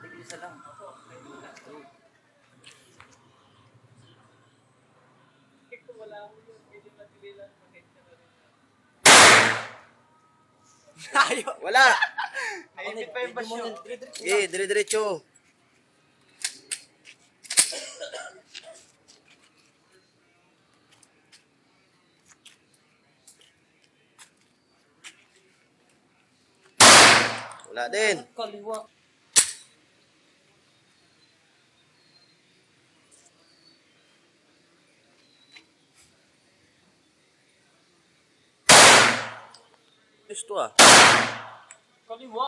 tigil-isa lang. Tayo. Wala. Naipit pa yung basyo. Sige, dire-diretso. Wala din. Kaliwa. Gusto ah. Kaliwa.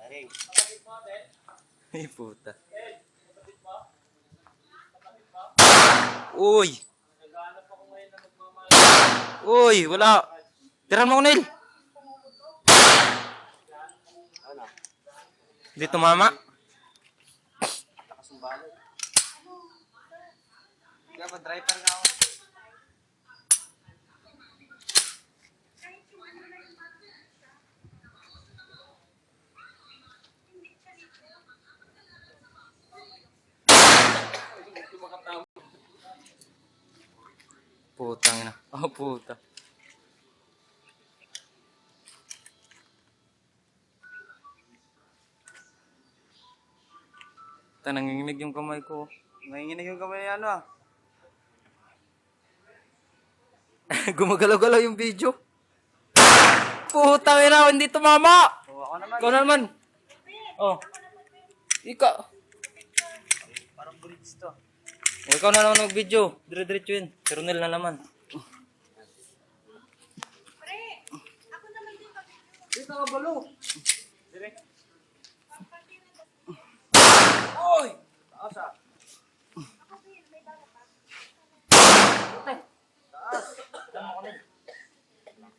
Aring. Ay, puta. Uy! Uy, wala. Tiran mo ko, Neil. Ano? Hindi tumama. Nakasumbalo. Kaya ba, driver nga ako. Putang ina. Oh, puta. Nanginginig yung kamay ko. Nanginginig yung kamay ano ah. Gumagalaw-galaw yung video. Putang ina, hindi tumama. Oh, ako naman. Ikaw na naman. Oh. Ikaw. Parang bridge to. Ikaw na naman mag-video. Dire-diretso yun. Si Ronel na naman. Pre, ako naman din pag Dito ka balo. Direct. Oy! Taas ah. ako din, may bago pa.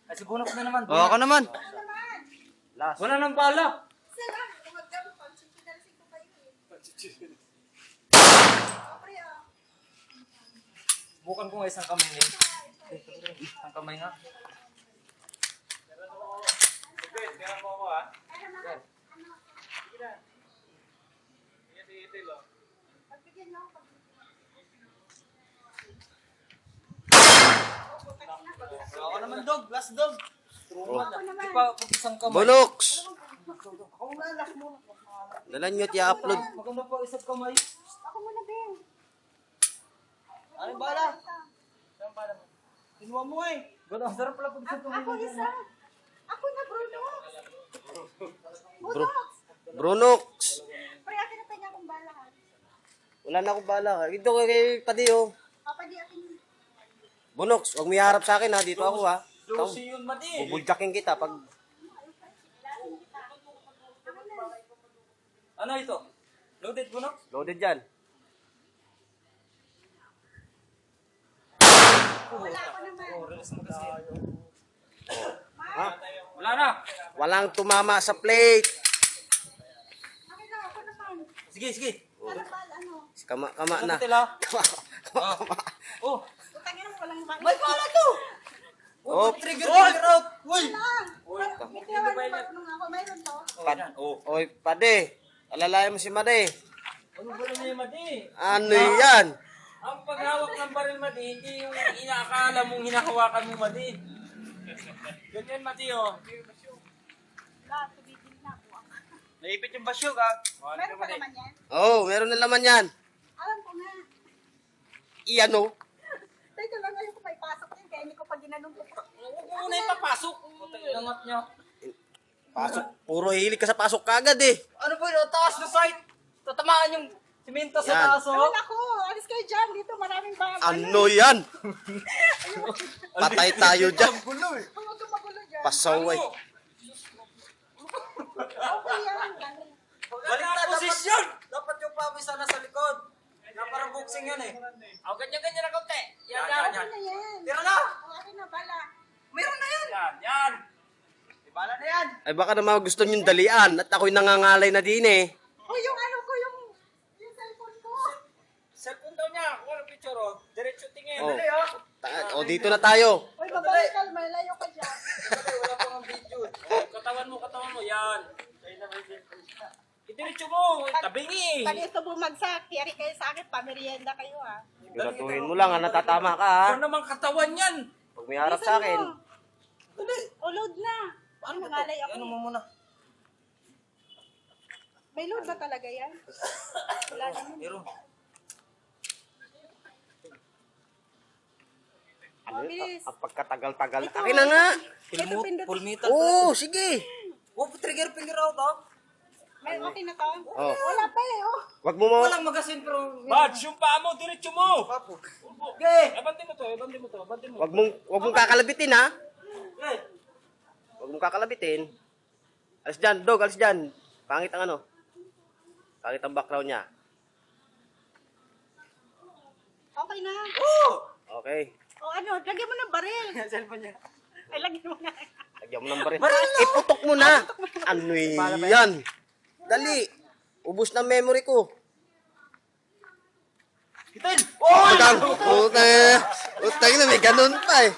Ay, si Bunok na naman. Oh, ako naman. Ako naman. Last. Wala nang bala. Isa lang, huwag ka mo, pag-sinsinalasin ko kayo eh. Pre, ah. Bukan ko nga isang kamay ngayon. Isang kamay nga. Pagbigyan mo ako, Ako naman dog. Last dog. Oh. ako naman. Di pa pag isang kamay. Bonox. Ako nga, last mo. Dala nyo at i-upload. Maganda pa isang kamay. Ako muna, Ben. Ano yung bala? Saan bala mo? Kinuha mo eh. Gano'n, ang sarap pala pag isang kamay. Ako isa. Ako na, Bruno. Bro. Butox. Brunox. Pre, akin na tayo akong bala, ha? Wala na akong bala. Ito kay Padi oh. Papa, di akin. Bonox, huwag mo iharap sa akin ha. Dito ako ha. Ikaw, Lucy yun, mati. bubuljakin kita pag... Ano ito? Loaded Bunok? Loaded dyan. Wala ako naman. Oh, release mo kasi. Ha? Wala na. Walang tumama sa plate. Akin na, ako naman. Sige, sige. Walang bala, ano? Kama na. Kamutil ha. Kama. Oh. Utang ina mo, walang bala. May bala to! Oh, Trigger out! Uy! Lang. May tiyawan mo marunong ako. Mayroon to. Oh. Oy, Pade. Alalayan mo si Made. Ano ba naman yung mati? Ano yan? Ang paghawak ng baril mati, hindi yung inaakala mong hinahawakan mo mati. Ganyan mati oh. Wala, tubigin na ako. Naipit yung basyog ha. Meron pa naman yan? Oh, meron na laman yan. Alam ko nga. Iyan oh. Teka lang, ayaw ko pa ipasok yun. Kaya hindi ko pa ginanong ko. Huwag mo muna ipapasok. Inangat niya. Pasok. Puro hilig ka sa pasok kagad eh. Ano ba yun? Taas na site. Tatamaan yung simento sa Yan. taas oh. Alam ako, alis kayo dyan. Dito maraming bagay. Ano yan? Patay tayo dyan. Gulo eh. Huwag kang magulo dyan. Pasaway. Okay yan. Balik na posisyon. Dapat yung pawis na nasa likod. Na parang boxing yan eh. Oh, ganyan-ganyan na kaunti. Yan, yan, Ano yan. na yan? Tira na. O, akin na bala. Meron na yan. Yan, yan. Ibala na yan. Ay baka naman gusto niyong dalian at ako'y nangangalay na din eh. O, yung ano ko, yung cellphone ko. Cellphone daw niya. picture, oh. Diretso tingin. Oh. Dali, oh. O, dito na tayo. Uy, babalik ka, may layo ka dyan. Dali, wala pang ang video. Oh, katawan mo. Yan. Diretso mo. Tabingi. Pag ito bumagsak, yari kayo sa akin, pamerienda kayo ah. Siguraduhin mo lang, natatama ka, ha? Ano namang katawan yan? Huwag may harap sa akin. Dali. Load na. Paano ba Nangalay ito? ako. Ano mo muna? May load ba talaga yan? Wala naman. Pero, Ano, bilis. ang pagkatagal-tagal. Akin na nga. Ito, pindot. full metal. Oo, sige. Oh, trigger finger out, oh. May okay na to? Oh. Wala pa eh, oh. Wag mo mo. Walang magasin, pero... Badge, yung paa mo, diretso mo. Oh. Okay. Abante mo to. Wag mong kakalabitin, ha? Okay. Wag mong kakalabitin. Alis dyan, dog, alis dyan. Pangit ang ano. Pangit ang background niya. Okay na. Oh! Okay. O ano, lagyan mo ng baril. Cellphone niya. Ay, lagyan mo na. Lagyan mo ng baril. Baril na! Iputok mo na. Ano yan? Dali. Ubus na memory ko. Hitin! Oh! Utang na, may ganun pa eh.